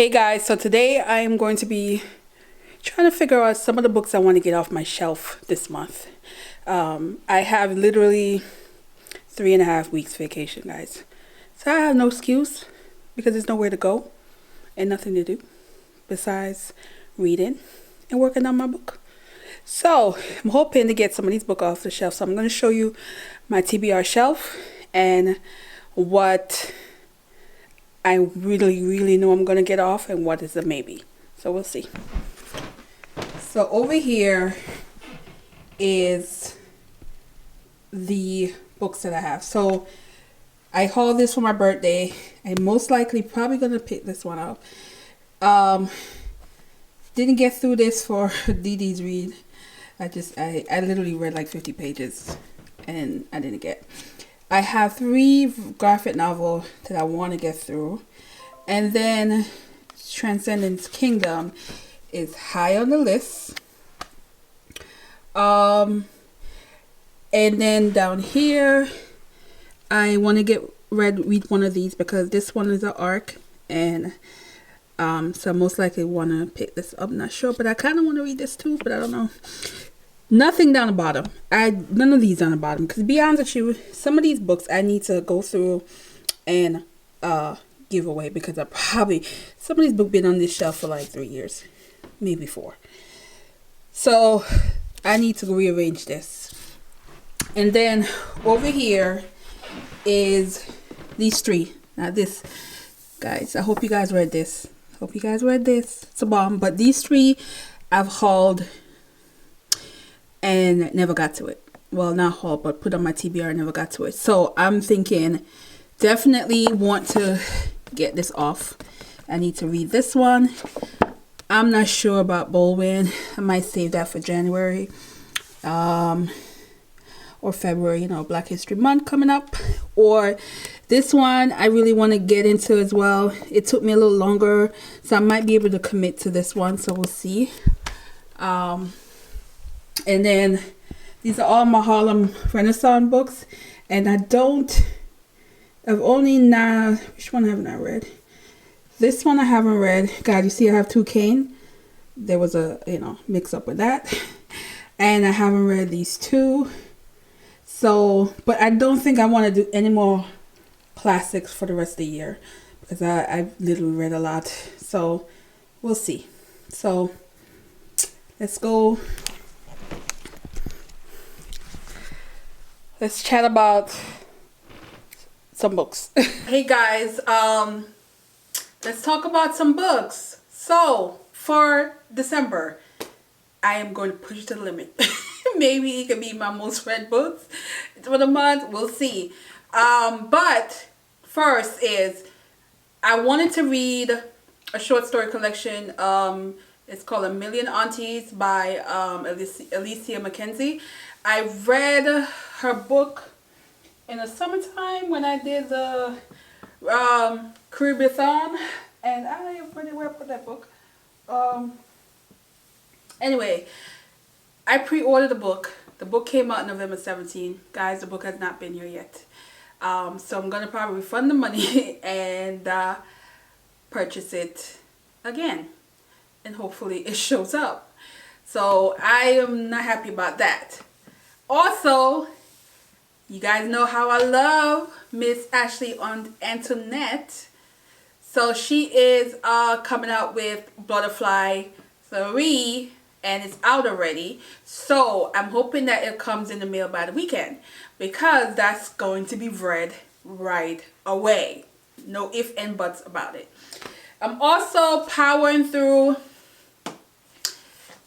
Hey guys, so today I am going to be trying to figure out some of the books I want to get off my shelf this month. I have literally 3.5 weeks vacation, guys. So I have no excuse because there's nowhere to go and nothing to do besides reading and working on my book. So I'm hoping to get some of these books off the shelf. So I'm going to show you my TBR shelf and what I really know I'm going to get off and what is a maybe. So we'll see. So over here is the books that I have. So I hauled this for my birthday. I'm most likely probably going to pick this one up. Didn't get through this for Dee Dee's read. I literally read like 50 pages and I didn't get. I have 3 graphic novels that I want to get through. And then Transcendence Kingdom is high on the list. And then down here, I want to read one of these because this one is an arc. And so I most likely want to pick this up. I'm not sure, but I kind of want to read this too, but I don't know. Nothing down the bottom. None of these down the bottom. Because to be honest with you, some of these books I need to go through and give away. Because some of these books been on this shelf for like 3 years. Maybe 4. So I need to rearrange this. And then over here is these 3. Now this, guys, I hope you guys read this. It's a bomb. But these 3 I've hauled and never got to it. Well, not haul, but put on my TBR, never got to it. So I'm thinking definitely want to get this off. I need to read this one. I'm not sure about Baldwin. I might save that for January or February, Black History Month coming up. Or this one I really want to get into as well. It took me a little longer, so I might be able to commit to this one, so we'll see. And then these are all my Harlem Renaissance books. And which one haven't I read? This one I haven't read. God, you see I have 2 Kane. There was a, mix up with that. And I haven't read these 2. So, but I don't think I want to do any more classics for the rest of the year. Because I've literally read a lot. So, we'll see. So, let's go. Let's chat about some books. Hey guys, let's talk about some books. So for December, I am going to push the limit. Maybe it could be my most read books for the month. We'll see. But first is I wanted to read a short story collection. It's called A Million Aunties by Alicia Mackenzie. I read her book in the summertime when I did the readathon, and I don't really where I put that book. Anyway, I pre-ordered the book. The book came out November 17. Guys, the book has not been here yet. So I'm gonna probably refund the money and purchase it again, and hopefully it shows up. So I am not happy about that. Also, you guys know how I love Miss Ashley Antoinette. So she is coming out with Butterfly 3 and it's out already. So I'm hoping that it comes in the mail by the weekend because that's going to be read right away. No ifs and buts about it. I'm also powering through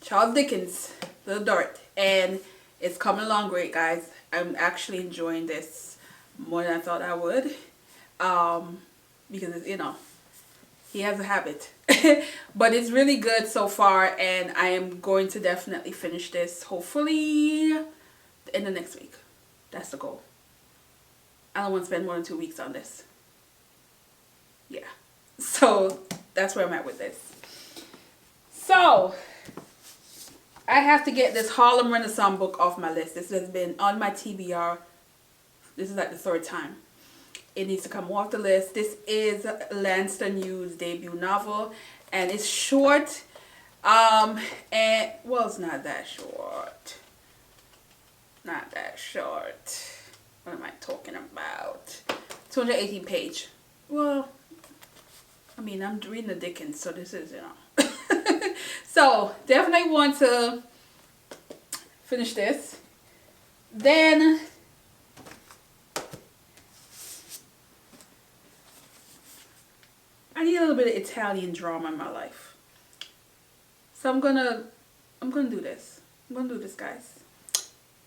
Charles Dickens' The Dirt, and it's coming along great, guys. I'm actually enjoying this more than I thought I would. Because, he has a habit. But it's really good so far, and I am going to definitely finish this, hopefully, in the next week. That's the goal. I don't want to spend more than 2 weeks on this. Yeah. So, that's where I'm at with this. So, I have to get this Harlem Renaissance book off my list. This has been on my TBR. This is like the 3rd time. it needs to come off the list. This is Lanston Yu's debut novel, and it's short. And well, it's not that short. Not that short. What am I talking about? 218 page. Well, I mean, I'm reading the Dickens, so this is, you know. So definitely want to finish this. Then I need a little bit of Italian drama in my life. So I'm gonna do this. I'm gonna do this, guys.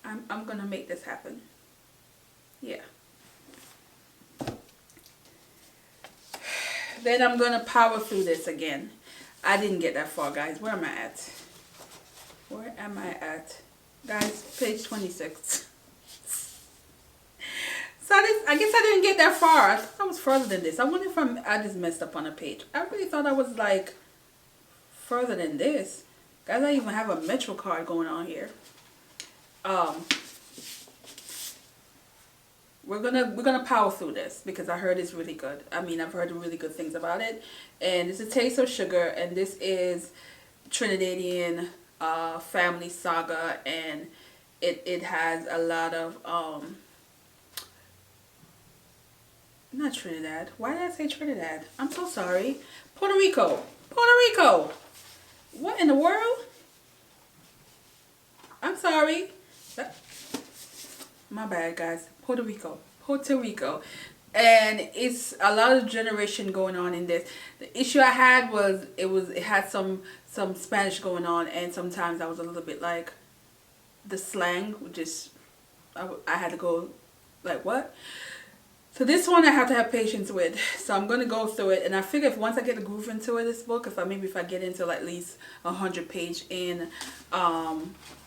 I'm gonna make this happen. Yeah. Then I'm gonna power through this again. I didn't get that far, guys. Where am I at? Where am I at? Guys, page 26. So I guess I didn't get that far. I thought I was further than this. I wonder if I just messed up on a page. I really thought I was like further than this. Guys, I even have a Metro card going on here. We're gonna power through this because I heard it's really good. I mean, I've heard really good things about it. And it's A Taste of Sugar, and this is Trinidadian family saga, and it has a lot of not Trinidad. Why did I say Trinidad? I'm so sorry. Puerto Rico. Puerto Rico. What in the world? I'm sorry. My bad, guys. Puerto Rico. Puerto Rico. And it's a lot of generation going on in this. The issue I had was it had some Spanish going on, and sometimes I was a little bit like the slang, which is I had to go like, what? So this one I have to have patience with. So I'm going to go through it, and I figure if once I get the groove into this book, if I get into at least 100 page in,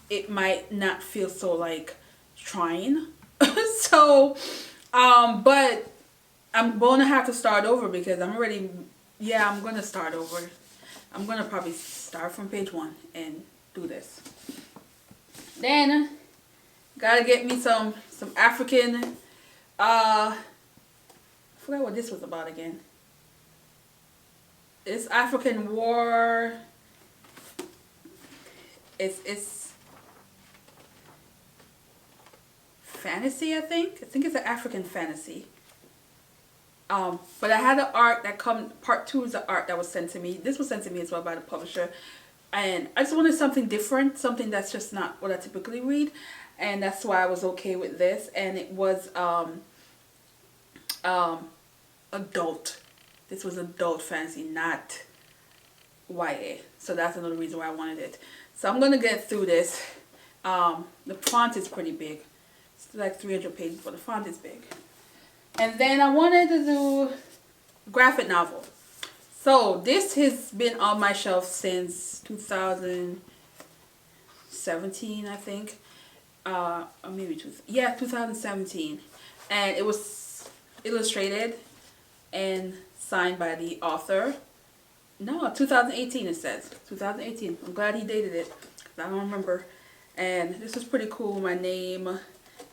it might not feel so like trying. So but I'm going to have to start over because I'm going to start over. I'm going to probably start from page 1 and do this. Then gotta get me some African I forgot what this was about again. It's African war. It's fantasy, I think. I think it's an African fantasy. But I had the art that part 2 is the art that was sent to me. This was sent to me as well by the publisher. And I just wanted something different, something that's just not what I typically read. And that's why I was okay with this. And it was adult. This was adult fantasy, not YA. So that's another reason why I wanted it. So I'm going to get through this. The font is pretty big. It's like 300 pages, but the font is big. And then I wanted to do graphic novel. So this has been on my shelf since 2017, I think. Or maybe 2017. And it was illustrated and signed by the author. No, 2018 it says. 2018. I'm glad he dated it, because I don't remember. And this is pretty cool. My name,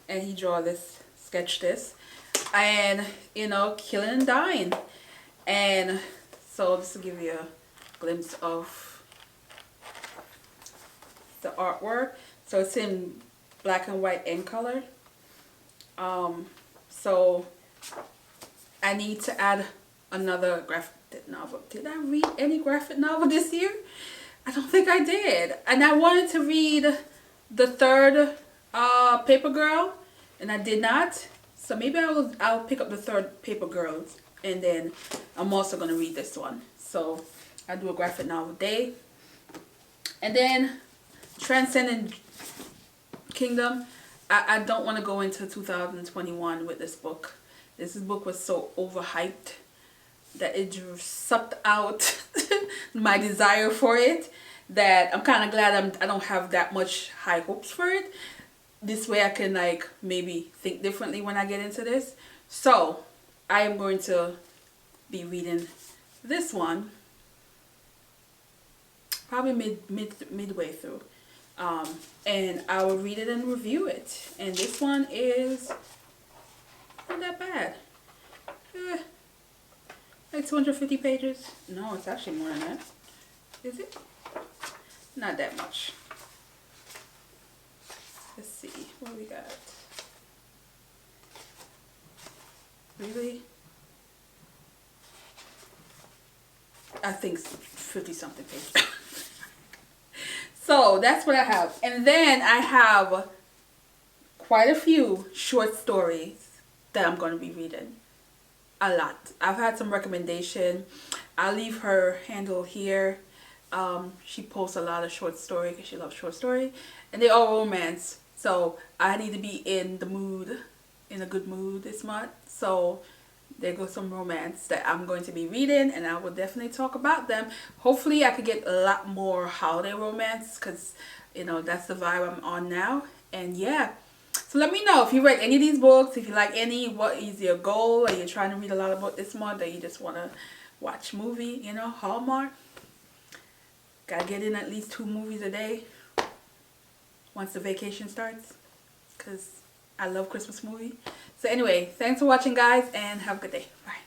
and he sketched this. And, you know, killing and dying. And so just to give you a glimpse of the artwork. So it's in black and white and color. So I need to add another graphic novel. Did I read any graphic novel this year? I don't think I did. And I wanted to read the third Paper Girl, and I did not. So maybe I'll pick up the third Paper Girls, and then I'm also going to read this one. So I'll do a graphic novel day. And then Transcendent Kingdom. I don't want to go into 2021 with this book. This book was so overhyped that it sucked out my desire for it, that I'm kind of glad I don't have that much high hopes for it. This way I can like maybe think differently when I get into this. So I am going to be reading this one probably midway through. And I will read it and review it. And this one is not that bad. like 250 pages. No, it's actually more than that. Is it? Not that much. Let's see what we got. Really? I think 50 something pages. So that's what I have. And then I have quite a few short stories that I'm going to be reading. A lot. I've had some recommendation. I'll leave her handle here. She posts a lot of short story because she loves short story. And they all romance. So I need to be in the mood, in a good mood this month. So there goes some romance that I'm going to be reading, and I will definitely talk about them. Hopefully I could get a lot more holiday romance, because you know that's the vibe I'm on now. And yeah, so let me know if you read any of these books, if you like any, what is your goal? Are you trying to read a lot of books this month, or you just want to watch movie, you know, Hallmark? Gotta get in at least 2 movies a day once the vacation starts, because I love Christmas movies. So anyway, thanks for watching guys, and have a good day. Bye.